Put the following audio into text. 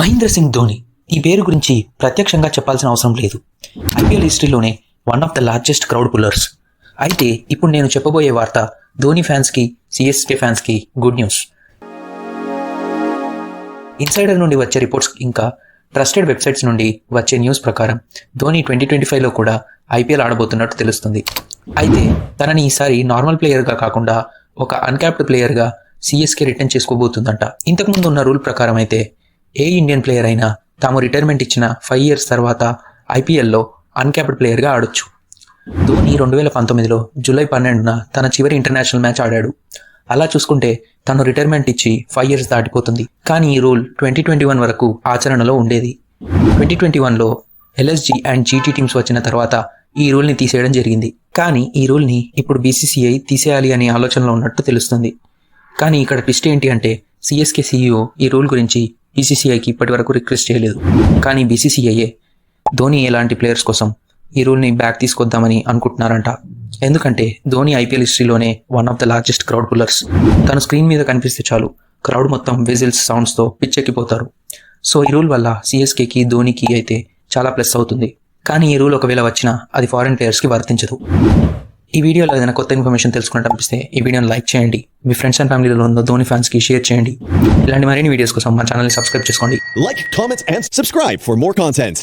మహేంద్ర సింగ్ ధోని ఈ పేరు గురించి ప్రత్యక్షంగా చెప్పాల్సిన అవసరం లేదు. ఐపీఎల్ హిస్టరీలోనే one of the largest crowd pullers. అయితే ఇప్పుడు నేను చెప్పబోయే వార్త ధోని ఫ్యాన్స్కి, సిఎస్కే ఫ్యాన్స్కి గుడ్ న్యూస్. ఇన్సైడర్ నుండి వచ్చే రిపోర్ట్స్ ఇంకా ట్రస్టెడ్ వెబ్సైట్స్ నుండి వచ్చే న్యూస్ ప్రకారం ధోని 2025లో కూడా ఐపీఎల్ ఆడబోతున్నట్టు తెలుస్తుంది. అయితే తనని ఈసారి నార్మల్ ప్లేయర్గా కాకుండా ఒక అన్క్యాప్డ్ ప్లేయర్గా సిఎస్కే రిటర్న్ చేసుకోబోతుందంట. ఇంతకుముందు ఉన్న రూల్ ప్రకారం అయితే ఏ ఇండియన్ ప్లేయర్ అయినా తాము రిటైర్మెంట్ ఇచ్చిన 5 years తర్వాత ఐపీఎల్లో అన్క్యాప్డ్ ప్లేయర్గా ఆడొచ్చు. ధోని 2019లో జూలై 12న తన చివరి ఇంటర్నేషనల్ మ్యాచ్ ఆడాడు. అలా చూసుకుంటే తను రిటైర్మెంట్ ఇచ్చి 5 years దాటిపోతుంది. కానీ ఈ రూల్ 2021 వరకు ఆచరణలో ఉండేది. 2021లో ఎల్ఎస్జీ అండ్ జీటీ టీమ్స్ వచ్చిన తర్వాత ఈ రూల్ని తీసేయడం జరిగింది. కానీ ఈ రూల్ని ఇప్పుడు బీసీసీఐ తీసేయాలి అనే ఆలోచనలో ఉన్నట్టు తెలుస్తుంది. కానీ ఇక్కడ ట్విస్ట్ ఏంటి అంటే సిఎస్కే సీఈఓ ఈ రూల్ గురించి బీసీసీఐకి ఇప్పటి వరకు రిక్వెస్ట్ చేయలేదు. కానీ బీసీసీఐఏ ధోని ఎలాంటి ప్లేయర్స్ కోసం ఈ రూల్ని బ్యాక్ తీసుకొద్దామని అనుకుంటున్నారంట. ఎందుకంటే ధోని ఐపీఎల్ హిస్టరీలోనే one of the largest crowd pullers. తను స్క్రీన్ మీద కనిపిస్తే చాలు క్రౌడ్ మొత్తం విజిల్స్ సౌండ్స్తో పిచ్చెక్కిపోతారు. సో ఈ రూల్ వల్ల సిఎస్కేకి ధోనికి అయితే చాలా ప్లస్ అవుతుంది. కానీ ఈ రూల్ ఒకవేళ వచ్చినా అది ఫారెన్ ప్లేయర్స్కి వర్తించదు. ఈ వీడియోలో ఏదైనా కొత్త ఇన్ఫర్మేషన్ తెలుసుకున్నట్టు అనిపిస్తే ఈ వీడియోని లైక్ చేయండి. మీ ఫ్రెండ్స్ అండ్ ఫ్యామిలీలో ఉన్న ధోని ఫ్యాన్స్కి షేర్ చేయండి. ఇలాంటి మరిన్ని వీడియోస్ కోసం మా ఛానల్ని సబ్స్క్రైబ్ చేసుకోండి. Like, comment, and subscribe for more content.